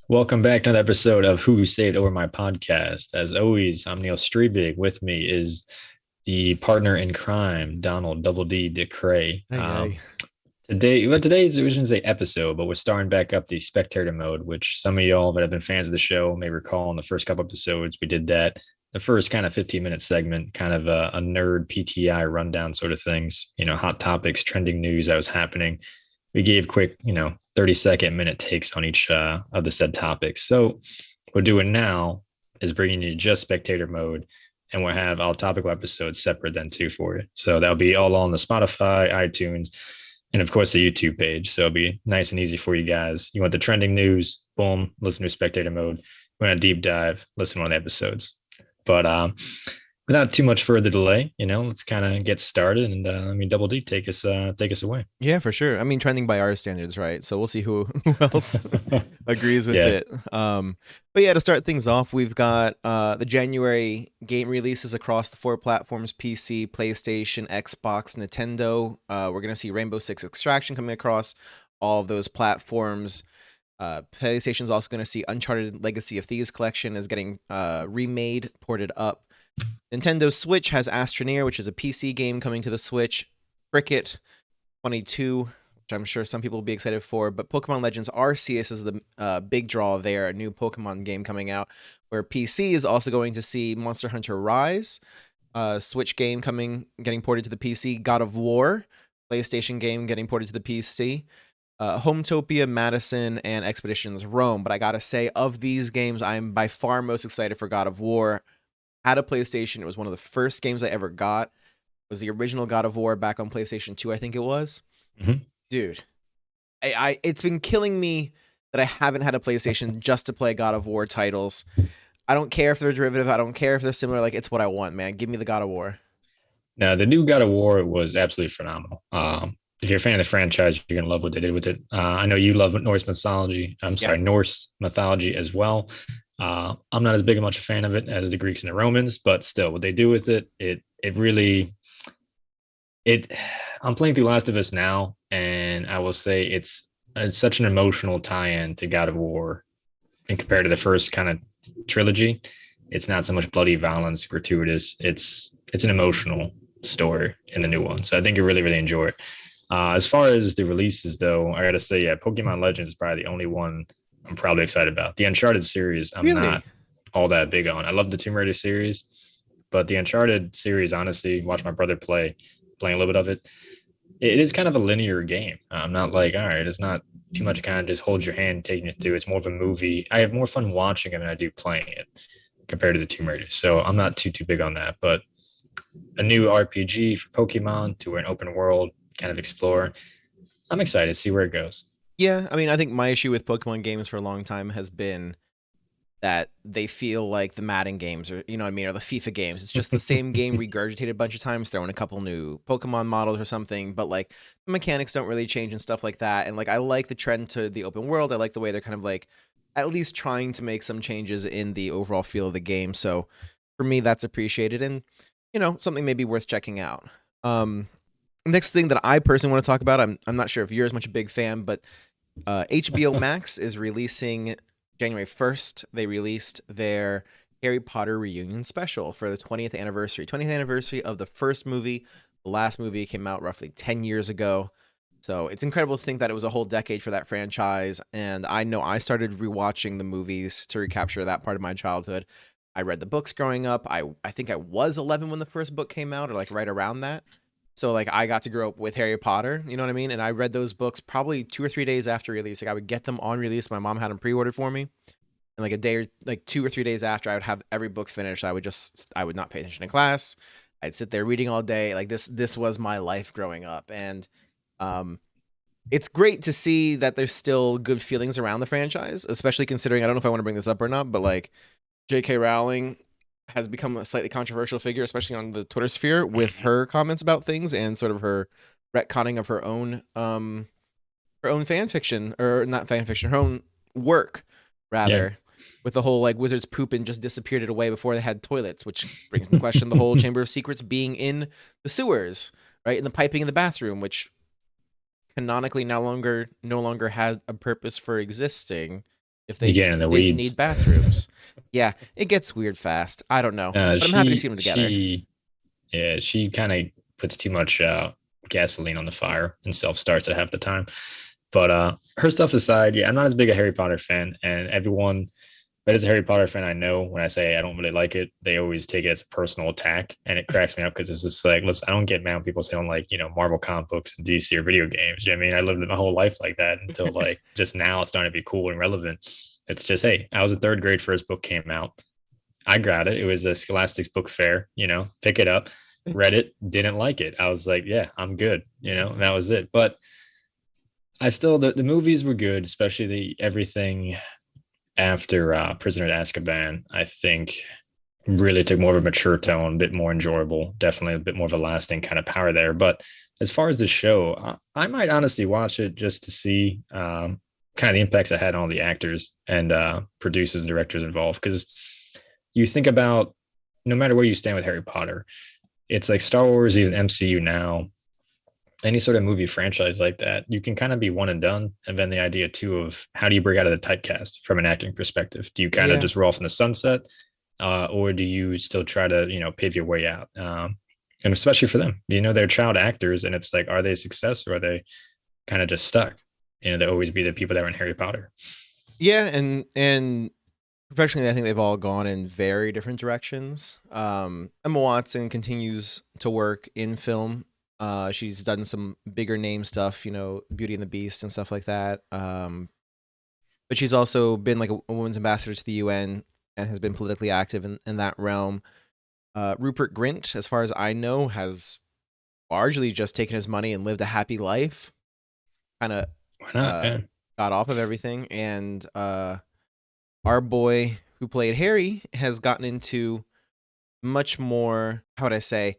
Welcome back to another episode of Who Saved Over My Podcast. As always, I'm Neil Strebig. With me is the partner in crime, Donald Double D DeCray. Hey, hey. Today's it was just a episode, but we're starting back up the Spectator Mode, which some of y'all that have been fans of the show may recall in the first couple episodes. We did that. The first kind of 15-minute segment, kind of a nerd PTI rundown sort of things, hot topics, trending news that was happening. We gave quick, 30-second minute takes on each of the said topics. So what we're doing now is bringing you just Spectator Mode, and we'll have all topical episodes separate then too for you. So that'll be all on the Spotify, iTunes, and of course the YouTube page. So it'll be nice and easy for you guys. You want the trending news? Boom, listen to Spectator Mode. We're gonna deep dive, listen to one of the episodes. But without too much further delay, let's kind of get started. And Double D, take us away. Yeah, for sure. I mean, trending by our standards, right? So we'll see who else agrees with Yeah. it. But yeah, to start things off, we've got the January game releases across the four platforms: PC, PlayStation, Xbox, Nintendo. We're gonna see Rainbow Six Extraction coming across all of those platforms. PlayStation's also going to see Uncharted Legacy of Thieves Collection is getting remade, ported up. Nintendo Switch has Astroneer, which is a PC game coming to the Switch. Cricket 22, which I'm sure some people will be excited for. But Pokemon Legends Arceus is the big draw there, a new Pokemon game coming out, where PC is also going to see Monster Hunter Rise, Switch game getting ported to the PC. God of War, PlayStation game getting ported to the PC. Hometopia, Madison, and Expeditions Rome. But I gotta say, of these games, I'm by far most excited for God of War. Had a PlayStation. It was one of the first games I ever got. It was the original God of War back on PlayStation 2, I think it was. Mhm. Dude, it's been killing me that I haven't had a PlayStation just to play God of War titles. I don't care if they're derivative. I don't care if they're similar. Like, it's what I want, man. Give me the God of War. Now, the new God of War was absolutely phenomenal. If you're a fan of the franchise, you're gonna love what they did with it. I know you love Norse mythology. I'm Yeah. sorry, Norse mythology as well. I'm not as big a much a fan of it as the Greeks and the Romans, but still, what they do with it really it. I'm playing through Last of Us now, and I will say it's such an emotional tie-in to God of War, and compared to the first kind of trilogy, it's not so much bloody violence, gratuitous. It's an emotional story in the new one. So I think you really enjoy it. As far as the releases, though, I gotta say, yeah, Pokemon Legends is probably the only one I'm probably excited about. The Uncharted series, I'm Really? not all that big on. I love the Tomb Raider series, but the Uncharted series, honestly, watch my brother playing a little bit of it. It is kind of a linear game. I'm not like, all right, it's not too much kind of just hold your hand taking it through. It's more of a movie. I have more fun watching it than I do playing it compared to the Tomb Raider. So I'm not too big on that. But a new RPG for Pokemon to an open world kind of explore. I'm excited to see where it goes. Yeah. I mean, I think my issue with Pokemon games for a long time has been that they feel like the Madden games or, you know what I mean, or the FIFA games. It's just the same game regurgitated a bunch of times, throwing a couple new Pokemon models or something, but like the mechanics don't really change and stuff like that. And like I like the trend to the open world. I like the way they're kind of like at least trying to make some changes in the overall feel of the game. So for me, that's appreciated and something maybe worth checking out. Um Next thing that I personally want to talk about, I'm not sure if you're as much a big fan, but HBO Max is releasing January 1st. They released their Harry Potter reunion special for the 20th anniversary. 20th anniversary of the first movie. The last movie came out roughly 10 years ago. So it's incredible to think that it was a whole decade for that franchise. And I know I started rewatching the movies to recapture that part of my childhood. I read the books growing up. I think I was 11 when the first book came out, or like right around that. So like I got to grow up with Harry Potter, you know what I mean? And I read those books probably 2 or 3 days after release. Like I would get them on release. My mom had them pre-ordered for me. And like a day or like 2 or 3 days after, I would have every book finished. I would not pay attention in class. I'd sit there reading all day. Like this was my life growing up. And um it's great to see that there's still good feelings around the franchise, especially considering I don't know if I want to bring this up or not, but like J.K. Rowling has become a slightly controversial figure, especially on the Twitter sphere, with her comments about things and sort of her retconning of her own fan fiction, or not fan fiction, her own work Yeah. rather, with the whole like wizards poop and just disappeared it away before they had toilets, which brings into question the whole Chamber of Secrets being in the sewers, right, in the piping in the bathroom, which canonically no longer had a purpose for existing if You they get in the didn't weeds. need bathrooms. Yeah, it gets weird fast. I don't know, but I'm happy to see them together. Yeah, she kind of puts too much gasoline on the fire and self starts at half the time. But her stuff aside, yeah, I'm not as big a Harry Potter fan, and everyone that is a Harry Potter fan I know when I say I don't really like it, they always take it as a personal attack, and it cracks me up because it's just like, listen, I don't get mad when people say I don't like Marvel comic books and DC or video games. You know what I mean, I lived my whole life like that until like just now it's starting to be cool and relevant. It's just, hey, I was in third grade, first book came out. I got it. It was a Scholastic's book fair, pick it up, read it, didn't like it. I was like, yeah, I'm good, and that was it. But I still, the movies were good, especially the everything after Prisoner of Azkaban, I think really took more of a mature tone, a bit more enjoyable, definitely a bit more of a lasting kind of power there. But as far as the show, I might honestly watch it just to see kind of the impacts it had on the actors and producers and directors involved. Because you think about no matter where you stand with Harry Potter, it's like Star Wars, even MCU now, any sort of movie franchise like that, you can kind of be one and done. And then the idea too of how do you break out of the typecast from an acting perspective? Do you kind of Yeah, just roll from the sunset, or do you still try to pave your way out? And especially for them, they're child actors, and it's like, are they a success or are they kind of just stuck? They always be the people that were in Harry Potter. yeah, and professionally, I think they've all gone in very different directions. Emma Watson continues to work in film. She's done some bigger name stuff, Beauty and the Beast and stuff like that. But she's also been like a women's ambassador to the UN and has been politically active in that realm. Rupert Grint, as far as I know, has largely just taken his money and lived a happy life. Kind of Why not? uh, Yeah. got off of everything, and our boy who played Harry has gotten into much more, how would I say,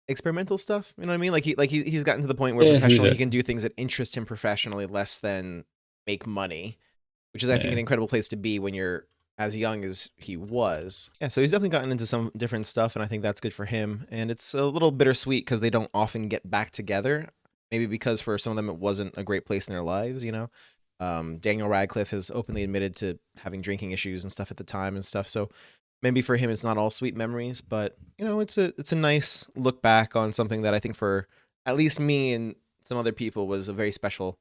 experimental stuff. You know what I mean? He's gotten to the point where Yeah. professionally he can do things that interest him professionally less than make money, which is I think Yeah. an incredible place to be when you're as young as he was. Yeah, so he's definitely gotten into some different stuff, and I think that's good for him. And it's a little bittersweet because they don't often get back together. Maybe because for some of them it wasn't a great place in their lives. Daniel Radcliffe has openly admitted to having drinking issues and stuff at the time and stuff. So maybe for him it's not all sweet memories, but it's a nice look back on something that I think for at least me and some other people was a very special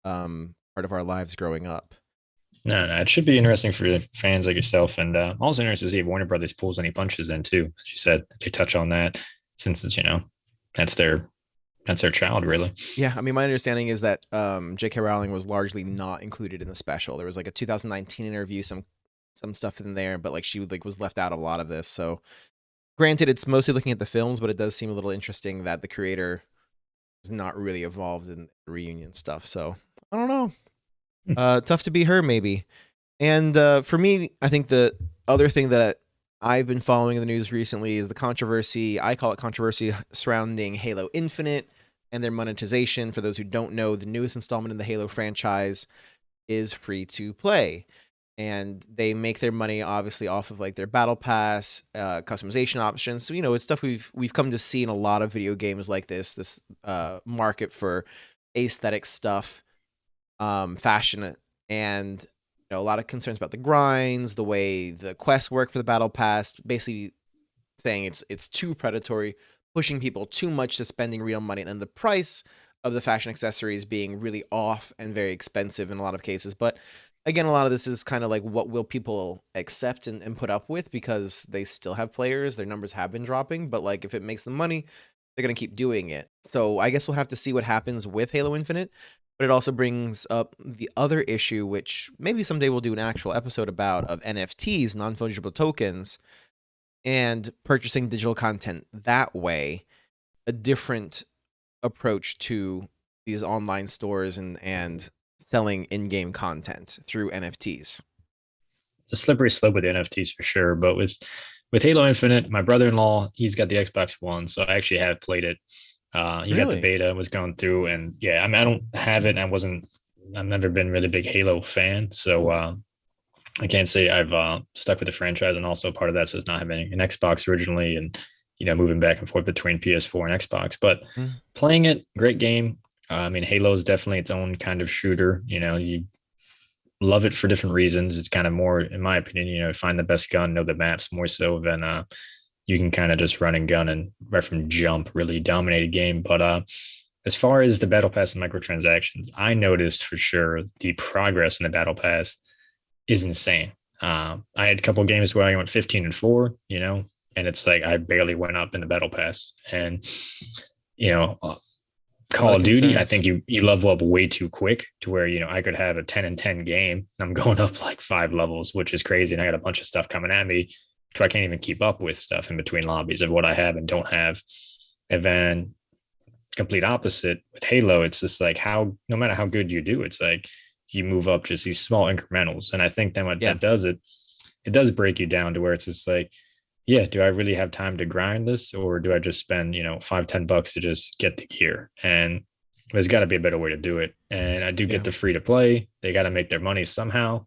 part of our lives growing up. No, no, it should be interesting for fans like yourself, and also interested to see if Warner Brothers pulls any punches in too. As you said, if they touch on that, since it's that's their child, really. Yeah, I mean, my understanding is that J.K. Rowling was largely not included in the special. There was like a 2019 interview, some stuff in there, but like she was left out of a lot of this. So, granted, it's mostly looking at the films, but it does seem a little interesting that the creator is not really involved in the reunion stuff. So, I don't know. Tough to be her, maybe. And for me, I think the other thing that I've been following in the news recently is the controversy. I call it controversy surrounding Halo Infinite and their monetization. For those who don't know, the newest installment in the Halo franchise is free to play. And they make their money obviously off of like their battle pass, customization options. So it's stuff we've come to see in a lot of video games like this market for aesthetic stuff, fashion, and a lot of concerns about the grinds, the way the quests work for the battle pass, basically saying it's too predatory, pushing people too much to spending real money, and the price of the fashion accessories being really off and very expensive in a lot of cases. But again, a lot of this is kind of like, what will people accept and put up with, because they still have players, their numbers have been dropping, but like if it makes them money, they're going to keep doing it. So I guess we'll have to see what happens with Halo Infinite. But it also brings up the other issue, which maybe someday we'll do an actual episode about, of NFTs, non-fungible tokens, and purchasing digital content that way. A different approach to these online stores and selling in-game content through NFTs. It's a slippery slope with NFTs for sure, but with Halo Infinite, my brother-in-law, he's got the Xbox One, so I actually have played it. He got the Really? beta, was going through, and yeah, I mean, I don't have it. I've never been really big Halo fan, so Oof. I can't say I've stuck with the franchise. And also part of that is not having an Xbox originally, and moving back and forth between PS4 and Xbox. But Mm. playing it, great game. I mean, Halo is definitely its own kind of shooter. You love it for different reasons. It's kind of more, in my opinion, find the best gun, know the maps more so than you can kind of just run and gun and right from jump really dominate a game. But as far as the battle pass and microtransactions, I noticed for sure the progress in the battle pass is insane. I had a couple of games where I went 15-4, and it's like I barely went up in the battle pass. And you know, uh, One of Call the of Duty, I think concerns. you level up way too quick to where I could have a 10-10 game. I'm going up like 5 levels, which is crazy, and I got a bunch of stuff coming at me, so I can't even keep up with stuff in between lobbies of what I have and don't have. And then complete opposite with Halo, it's just like how no matter how good you do, it's like you move up just these small incrementals. And I think then what Yeah. that does, it does break you down to where it's just like, yeah, do I really have time to grind this, or do I just spend, 5-10 bucks to just get the gear? And there's got to be a better way to do it. And I do get Yeah. the free to play. They got to make their money somehow.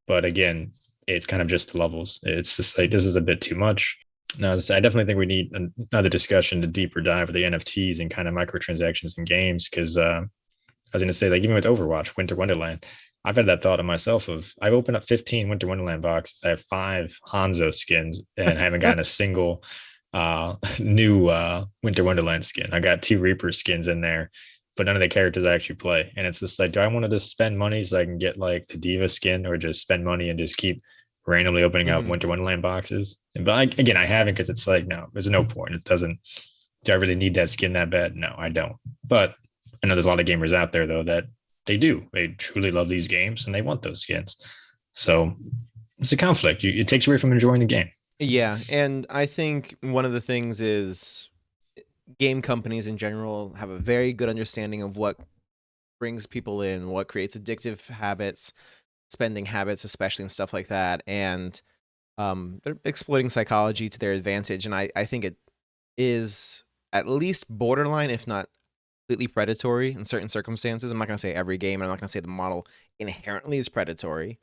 But again, it's kind of just the levels. It's just like this is a bit too much. No, I definitely think we need another discussion to deeper dive of the NFTs and kind of microtransactions in games. Because I was going to say, like, even with Overwatch, Winter Wonderland, I've had that thought of myself of I've opened up 15 Winter Wonderland boxes. I have 5 Hanzo skins and I haven't gotten a single new Winter Wonderland skin. I got 2 Reaper skins in there, but none of the characters I actually play. And it's just like, do I want to just spend money so I can get like the Diva skin, or just spend money and just keep randomly opening up Hmm. Winter Wonderland boxes? But again, I haven't, because it's like, no, there's no point. It doesn't. Do I really need that skin that bad? No, I don't. But I know there's a lot of gamers out there though that they do. They truly love these games and they want those skins. So it's a conflict. It takes you away from enjoying the game. Yeah, and I think one of the things is game companies in general have a very good understanding of what brings people in, what creates addictive habits, spending habits, especially and stuff like that. And they're exploiting psychology to their advantage. And I think it is at least borderline, if not completely predatory in certain circumstances. I'm not going to say every game, and I'm not going to say the model inherently is predatory,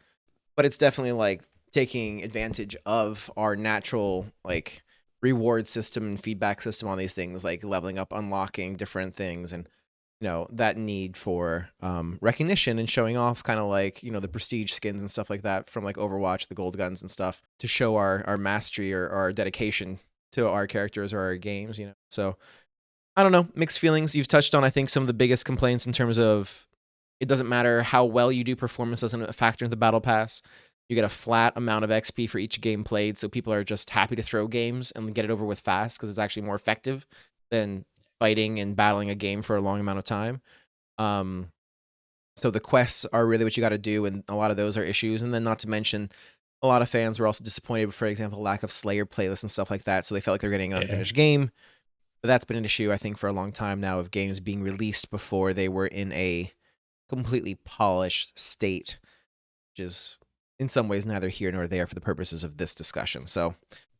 but it's definitely like taking advantage of our natural like reward system and feedback system on these things, like leveling up, unlocking different things, and that need for recognition and showing off, kind of like the prestige skins and stuff like that from like Overwatch, the gold guns and stuff, to show our mastery or our dedication to our characters or our games. So I don't know, mixed feelings. You've touched on, I think, some of the biggest complaints in terms of it doesn't matter how well you do, performance doesn't factor in the battle pass. You get a flat amount of XP for each game played, so people are just happy to throw games and get it over with fast because it's actually more effective than fighting and battling a game for a long amount of time. Um, so the quests are really what you got to do, and a lot of those are issues. And then, not to mention, a lot of fans were also disappointed, for example, lack of Slayer playlists and stuff like that. So they felt like they're getting an Yeah. unfinished game. But that's been an issue, I think, for a long time now, of games being released before they were in a completely polished state, which is in some ways neither here nor there for the purposes of this discussion. So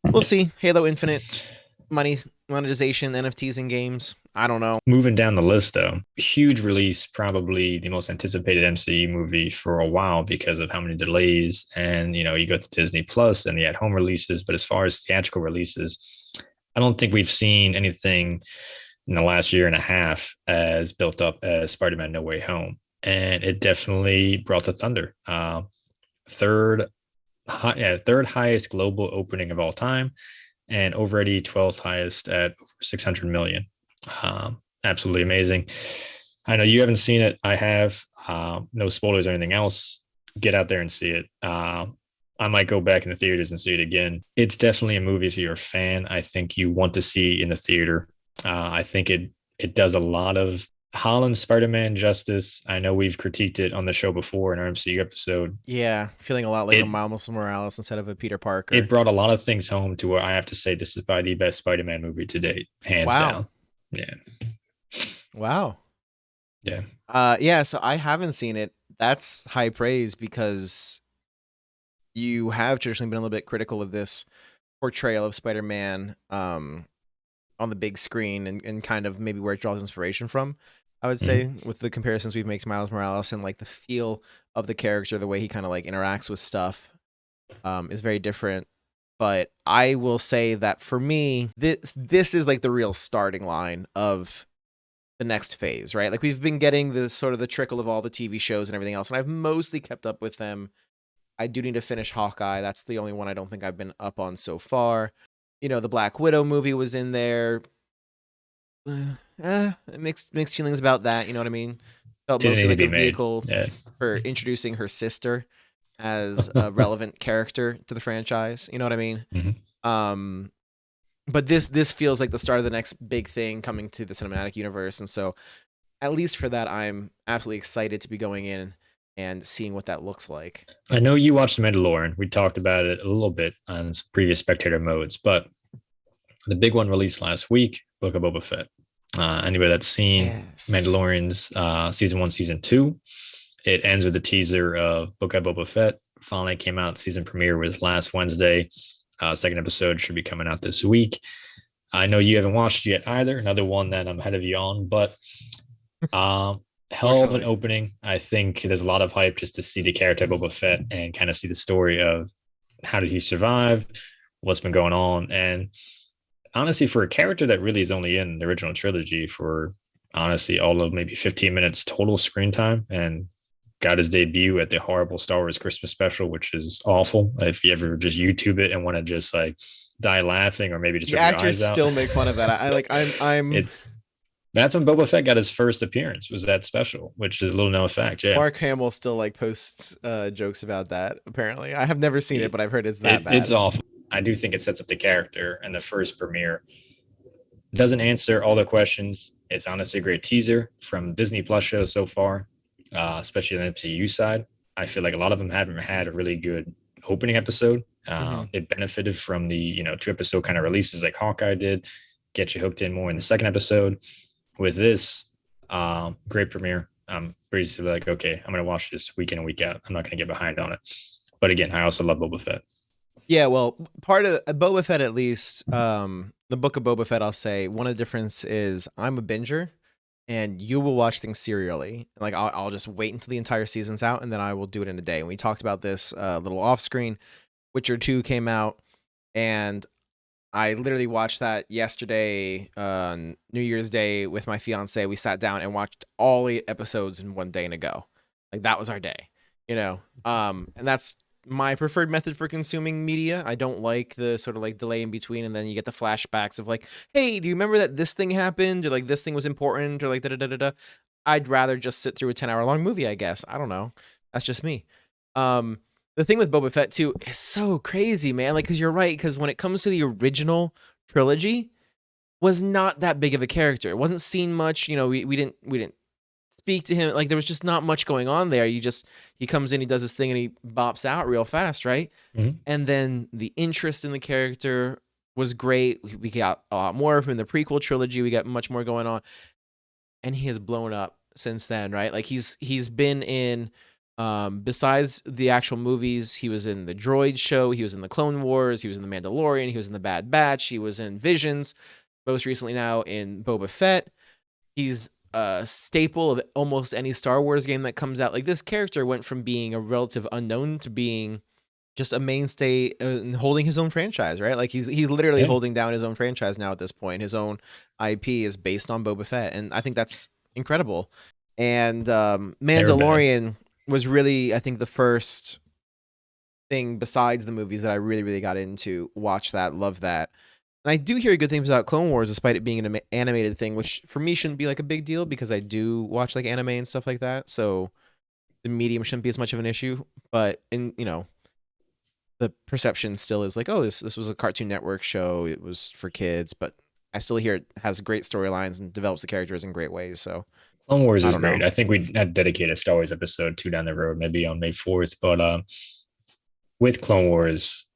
we'll see. Halo Infinite, money, monetization, NFTs in games. I don't know. Moving down the list, though, huge release, probably the most anticipated MCU movie for a while because of how many delays. And, you go to Disney Plus and the at home releases. But as far as theatrical releases, I don't think we've seen anything in the last year and a half as built up as Spider-Man No Way Home. And it definitely brought the thunder. Third, third highest global opening of all time, and already 12th highest at over 600 million. Absolutely amazing. I know you haven't seen it. I have. No spoilers or anything else. Get out there and see it. I might go back in the theaters and see it again. It's definitely a movie if you're a fan. I think you want to see in the theater. I think it does a lot of Holland's Spider-Man justice. I know we've critiqued it on the show before in our MCU episode. Yeah, feeling a lot like a It Miles Morales instead of a Peter it Parker. brought a lot of things home to where I have to say this is probably the best Spider-Man movie to date, hands Wow. down. Yeah, Wow. yeah, Yeah, so I haven't seen it. That's high praise because you have traditionally been a little bit critical of this portrayal of Spider-Man on the big screen, and kind of maybe where it draws inspiration from. I would say, Mhm. with the comparisons we've made to Miles Morales, and like the feel of the character, the way he kind of like interacts with stuff, is very different. But I will say that for me, this is like the real starting line of the next phase, right? Like we've been getting the sort of the trickle of all the TV shows and everything else, and I've mostly kept up with them. I do need to finish Hawkeye. That's the only one I don't think I've been up on so far. The Black Widow movie was in there. Mixed feelings about that. You know what I mean? Felt Didn't mostly need to like a be made. vehicle Yeah. for introducing her sister as a relevant character to the franchise. You know what I mean? Um, but this feels like the start of the next big thing coming to the cinematic universe, and so at least for that, I'm absolutely excited to be going in and seeing what that looks like. I know you watched The Mandalorian. We talked about it a little bit on some previous spectator modes, but the big one released last week, Book of Boba Fett. Anybody that's seen Yes. Mandalorian's season 1, season 2, it ends with a teaser of Book of Boba Fett. Finally came out. Season premiere was last Wednesday. Second episode should be coming out this week. I know you haven't watched it yet either. Another one that I'm ahead of you on, but hell of an opening. I think there's a lot of hype just to see the character of Boba Fett and kind of see the story of how did he survive, what's been going on. And honestly, for a character that really is only in the original trilogy for honestly all of maybe 15 minutes total screen time and got his debut at the horrible Star Wars Christmas special, which is awful. If you ever just YouTube it and want to just like die laughing or maybe just the actors still make fun of that. I'm it's that's when Boba Fett got his first appearance, was that special, which is a little known fact. Yeah. Mark Hamill still like posts jokes about that. Apparently, I have never seen it, but I've heard it's that bad. It's awful. I do think it sets up the character, and the first premiere doesn't answer all the questions. It's honestly a great teaser from Disney Plus shows so far, especially on the MCU side. I feel like a lot of them haven't had a really good opening episode. It benefited from the 2-episode kind of releases like Hawkeye did, get you hooked in more in the second episode. With this, great premiere. I'm pretty like, okay, I'm going to watch this week in and week out. I'm not going to get behind on it. But again, I also love Boba Fett. Yeah, well, part of Boba Fett, at least, the Book of Boba Fett, I'll say, one of the difference is I'm a binger, and you will watch things serially. Like, I'll just wait until the entire season's out, and then I will do it in a day. And we talked about this a little off screen. Witcher 2 came out, and I literally watched that yesterday, New Year's Day, with my fiance. We sat down and watched all 8 episodes in one day in a go. Like, that was our day, and that's my preferred method for consuming media. I don't like the sort of like delay in between, and then you get the flashbacks of like, hey, do you remember that this thing happened, or like this thing was important, or like da da da da da. I'd rather just sit through a 10-hour long movie, I guess. I don't know. That's just me. The thing with Boba Fett too is so crazy, man. Like, because you're right. Because when it comes to the original trilogy, was not that big of a character. It wasn't seen much. We didn't speak to him. Like, there was just not much going on there. He comes in, he does his thing, and he bops out real fast, right? Mm-hmm. And then the interest in the character was great. We got a lot more from the prequel trilogy. We got much more going on, and he has blown up since then, right? Like he's been in. Besides the actual movies, he was in the Droid show, he was in the Clone Wars, he was in the Mandalorian, he was in the Bad Batch, he was in Visions, most recently now in Boba Fett. He's a staple of almost any Star Wars game that comes out. Like, this character went from being a relative unknown to being just a mainstay and holding his own franchise, right? Like he's literally holding down his own franchise now at this point. His own IP is based on Boba Fett, and I think that's incredible. And Mandalorian was really, I think, the first thing besides the movies that I really, really got into. Watch that, love that. And I do hear good things about Clone Wars, despite it being an animated thing, which for me shouldn't be like a big deal because I do watch like anime and stuff like that. So the medium shouldn't be as much of an issue. But the perception still is like, oh, this was a Cartoon Network show. It was for kids, but I still hear it has great storylines and develops the characters in great ways. So Clone Wars is great. I think we had dedicated a Star Wars episode 2 down the road, maybe on May 4th. But with Clone Wars,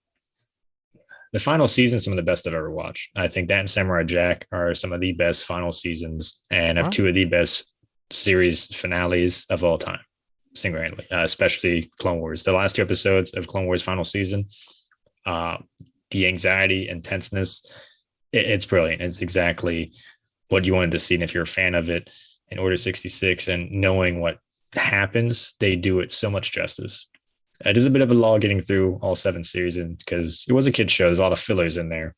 the final season, some of the best I've ever watched. I think that and Samurai Jack are some of the best final seasons, and have 2 of the best series finales of all time, single-handedly, especially Clone Wars. The last 2 episodes of Clone Wars final season, the anxiety and tenseness, it's brilliant. It's exactly what you wanted to see. And if you're a fan of it, in Order 66 and knowing what happens, they do it so much justice. It is a bit of a log getting through all 7 series because it was a kid's show. There's a lot of fillers in there,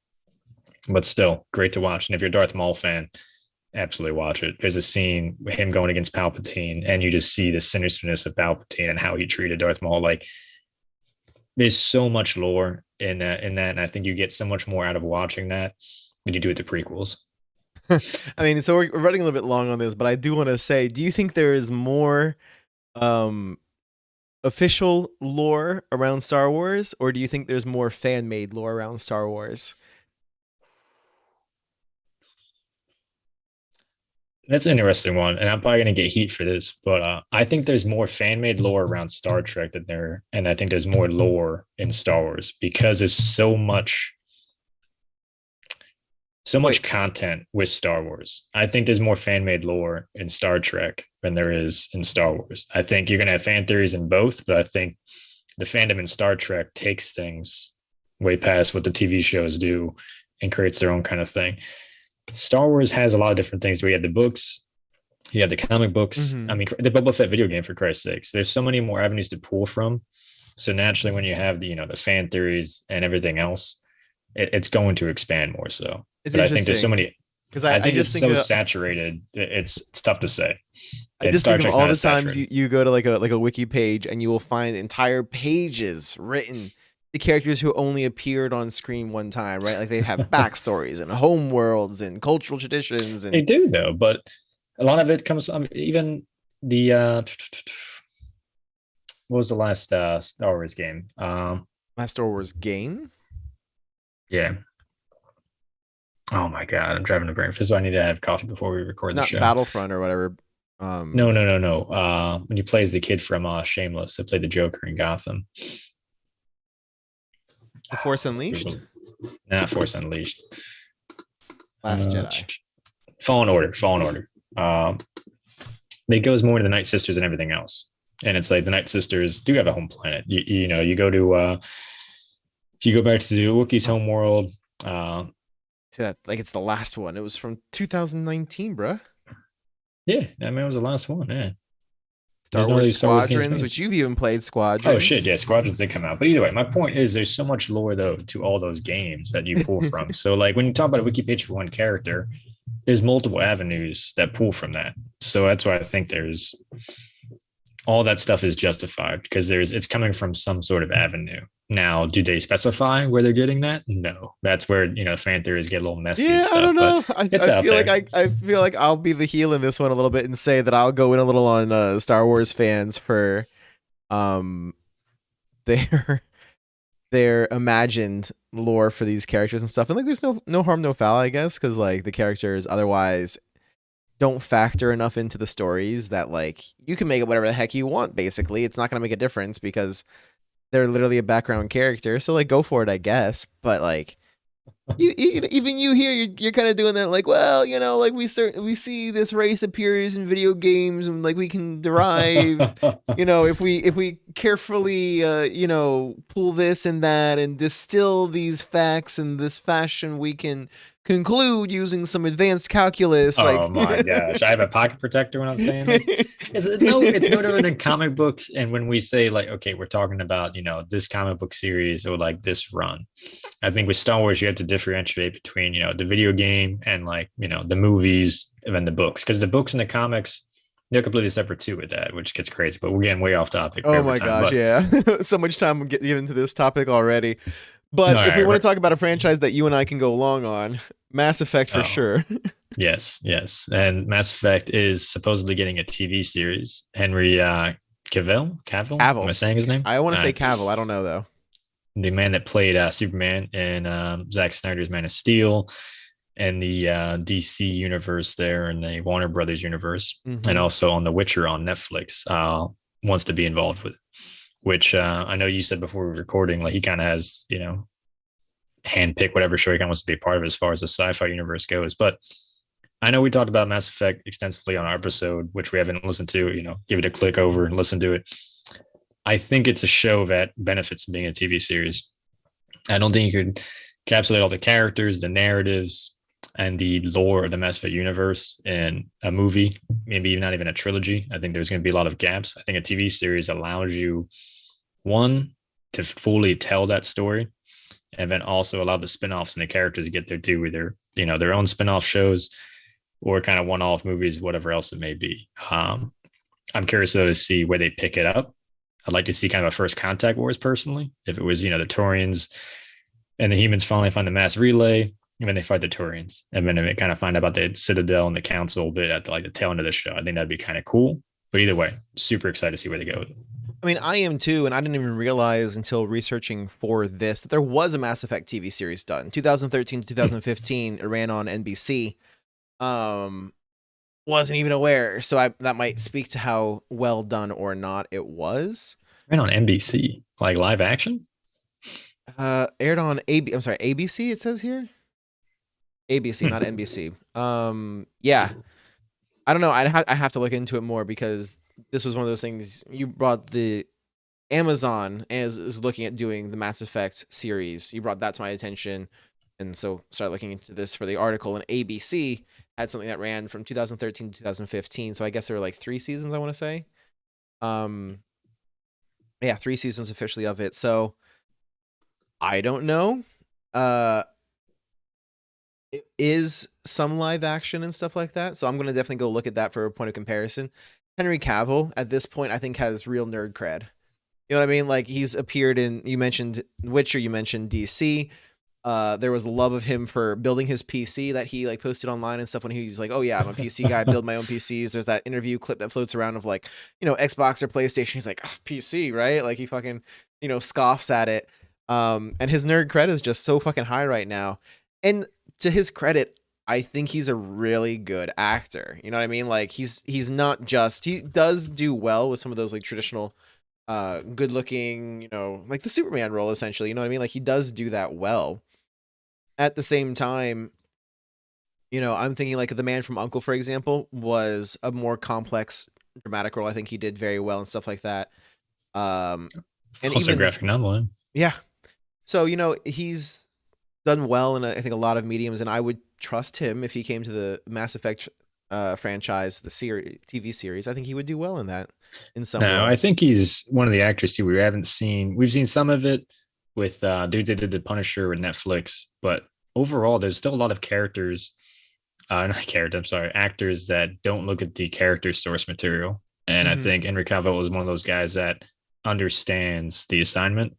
but still great to watch. And if you're a Darth Maul fan, absolutely watch it. There's a scene with him going against Palpatine, and you just see the sinisterness of Palpatine and how he treated Darth Maul. Like, there's so much lore in that, and I think you get so much more out of watching that than you do with the prequels. I mean, so we're running a little bit long on this, but I do want to say, do you think there is more um official lore around Star Wars, or do you think there's more fan made lore around Star Wars? That's an interesting one, and I'm probably gonna get heat for this, but I think there's more fan made lore around Star Trek than there, and I think there's more lore in Star Wars because there's so much Wait, content with Star Wars. I think there's more fan made lore in Star Trek than there is in Star Wars. I think you're gonna have fan theories in both, but I think the fandom in Star Trek takes things way past what the TV shows do and creates their own kind of thing. Star Wars has a lot of different things. We have the books, you have the comic books. I mm-hmm. mean, the Boba Fett video game, for Christ's sakes. There's so many more avenues to pull from. So naturally, when you have the fan theories and everything else, it's going to expand more so. It's But I think there's so interesting many. because I I think just it's think so saturated. It's tough to say. I And just Star think of Trek's all not the as times saturated. you go to like a wiki page and you will find entire pages written the characters who only appeared on screen one time, right? Like they have backstories and home worlds and cultural traditions They and do though, but a lot of it comes. Even the what was the last Star Wars game? last Star Wars game. Yeah. Oh my god, I'm driving a brain. First of all, I need to have coffee before we record the Not show. Battlefront or whatever. No, no, no, no. When you play as the kid from Shameless that played the Joker in Gotham. The Force Google. Unleashed, Not Force Unleashed. Last Uh, Jedi. Fallen Order. Fallen Order. It goes more to the Night Sisters and everything else. And it's like the Night Sisters do have a home planet. You go to you go back to the Wookiees' home world. See that like it's the last one. It was from 2019, bruh. Yeah, I mean it was the last one. Yeah, Star there's no Wars other Star Wars games Squadrons, made. which you've even played Oh shit, Squadrons. yeah, Squadrons did come out. But either way, my point is there's so much lore though to all those games that you pull from. So like when you talk about a wiki page for one character, there's multiple avenues that pull from that. So that's why I think there's all that stuff is justified because it's coming from some sort of avenue. Now, do they specify where they're getting that? No. That's where fan theories get a little messy and Yeah, I stuff, don't but know. I, it's I out feel like there. I feel like I'll be the heel in this one a little bit and say that I'll go in a little on Star Wars fans for um their their imagined lore for these characters and stuff. And like there's no harm, no foul, I guess, because like the characters otherwise don't factor enough into the stories that like you can make it whatever the heck you want, basically. It's not gonna make a difference because they're literally a background character. So like go for it, I guess. But like even you here, you're kind of doing that, like, well, like we see this race appears in video games, and like we can derive, if we carefully, pull this and that and distill these facts in this fashion, we can conclude using some advanced calculus, Oh like. my gosh. I have a pocket protector when I'm saying this. It's no different than comic books. And when we say like, okay, we're talking about, this comic book series or like this run. I think with Star Wars, you have to differentiate between, the video game and like, the movies and then the books. Because the books and the comics, they're completely separate too with that, which gets crazy. But we're getting way off topic Oh every my time. gosh, But yeah. So much time getting into this topic already. all But if we right, want to talk about a franchise that you and I can go long on, Mass Effect for oh, sure. yes, yes. And Mass Effect is supposedly getting a TV series. Henry Cavill, am I Cavill. saying his name? I want to say Cavill. I don't know though. The man that played Superman in Zack Snyder's Man of Steel and the DC universe there and the Warner Brothers universe, and Hmm. also on The Witcher on Netflix, wants to be involved with it. Which I know you said before we were recording, like he kind of has, handpick whatever show he kind of wants to be a part of as far as the sci-fi universe goes. But I know we talked about Mass Effect extensively on our episode, which we haven't listened to. Give it a click over and listen to it. I think it's a show that benefits from being a TV series. I don't think you could encapsulate all the characters, the narratives, and the lore of the Mass Effect universe in a movie, maybe not even a trilogy. I think there's going to be a lot of gaps. I think a TV series allows you, one, to fully tell that story, and then also allow the spinoffs and the characters to get their due with their own spinoff shows. or kind of one-off movies, whatever else it may be. I'm curious though to see where they pick it up. I'd like to see kind of a first contact wars personally. If it was, the Taurians and the humans finally find the mass relay, and then they fight the Taurians, and then they kind of find out about the Citadel and the Council a bit at the tail end of the show. I think that'd be kind of cool. But either way, super excited to see where they go with it. I mean, I am too, and I didn't even realize until researching for this that there was a Mass Effect TV series done. 2013 to 2015, it ran on NBC. Wasn't even aware, so that might speak to how well done or not it was. Ran on NBC, like live action. Aired on ABC. It says here, ABC, not NBC. Yeah, I don't know. I have to look into it more because this was one of those things. You brought the Amazon is looking at doing the Mass Effect series. You brought that to my attention, and so started looking into this for the article. And ABC had something that ran from 2013 to 2015. So I guess there were like 3 seasons, I want to say. Yeah, 3 seasons officially of it. So I don't know. It is some live action and stuff like that. So I'm going to definitely go look at that for a point of comparison. Henry Cavill at this point, I think, has real nerd cred. You know what I mean? Like, he's appeared in, you mentioned Witcher, you mentioned DC. There was love of him for building his PC that he posted online and stuff when he was like, oh yeah, I'm a PC guy, I build my own PCs. There's that interview clip that floats around of Xbox or PlayStation. He's like, oh, PC, right? Like, he fucking, scoffs at it. And his nerd cred is just so fucking high right now. And to his credit, I think he's a really good actor. You know what I mean? Like, he's not just, he does do well with some of those traditional good looking, like the Superman role essentially. You know what I mean? Like, he does do that well. At the same time, I'm thinking like The Man from U.N.C.L.E., for example, was a more complex dramatic role. I think he did very well and stuff like that. And also even graphic novel. Yeah. So, he's done well in I think a lot of mediums, and I would trust him if he came to the Mass Effect franchise, the TV series. I think he would do well in that in some way. I think he's one of the actors too. We've seen some of it with dudes that did the Punisher with Netflix, but overall there's still a lot of actors that don't look at the character source material. And I think Henry Cavill is one of those guys that understands the assignment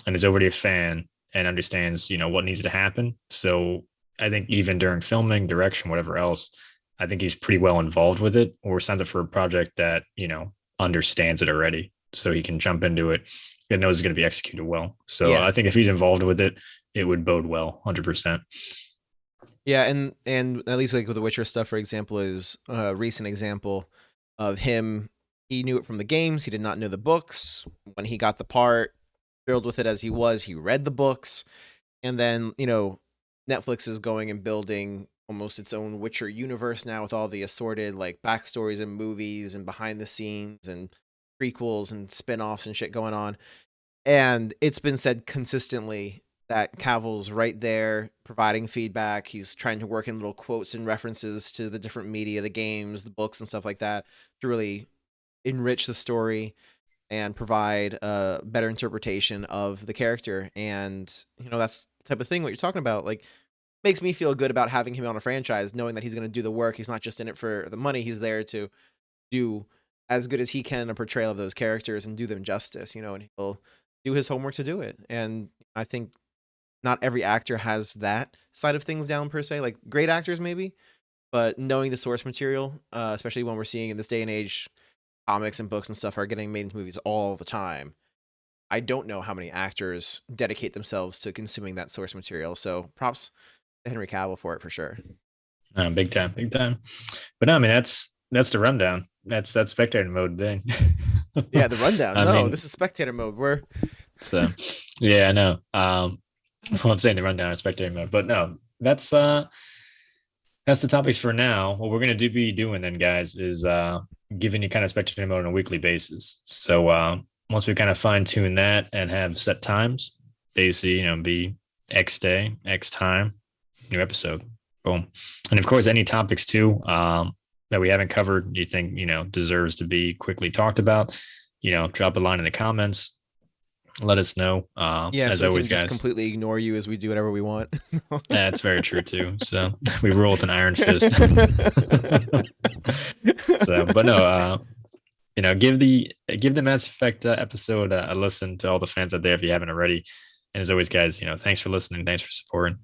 and is already a fan and understands, what needs to happen. So I think even during filming, direction, whatever else, I think he's pretty well involved with it, or signs up for a project that, understands it already. So he can jump into it and knows it's going to be executed well. So yeah. I think if he's involved with it, it would bode well, 100%. Yeah, and at least like with the Witcher stuff, for example, is a recent example of him. He knew it from the games. He did not know the books. When he got the part, thrilled with it as he was, he read the books. And then, Netflix is going and building almost its own Witcher universe now with all the assorted backstories and movies and behind the scenes and prequels and spin-offs and shit going on. And it's been said consistently that Cavill's right there providing feedback. He's trying to work in little quotes and references to the different media, the games, the books and stuff like that to really enrich the story and provide a better interpretation of the character. And, that's the type of thing what you're talking about. Makes me feel good about having him on a franchise, knowing that he's going to do the work. He's not just in it for the money. He's there to do as good as he can a portrayal of those characters and do them justice, and he'll do his homework to do it. And I think not every actor has that side of things down per se, like great actors maybe, but knowing the source material, especially when we're seeing in this day and age, comics and books and stuff are getting made into movies all the time. I don't know how many actors dedicate themselves to consuming that source material. So props to Henry Cavill for it for sure. Big time. But no, I mean, that's the rundown. That's Spectator Mode thing. Yeah, the rundown. This is Spectator Mode. Yeah, I know. Well, I'm saying the rundown is Spectator Mode, but no, that's the topics for now. What we're going to be doing then, guys, is giving you kind of Spectator Mode on a weekly basis. So once we kind of fine tune that and have set times, basically, be X day, X time, new episode. Boom. And of course, any topics too that we haven't covered, you think, deserves to be quickly talked about, drop a line in the comments. let us know. Yeah, As so we always, can just guys. completely ignore you as we do whatever we want. That's very true too. So we rule with an iron fist. So, but no, give the Mass Effect episode a listen to all the fans out there if you haven't already. And as always, guys, thanks for listening. Thanks for supporting.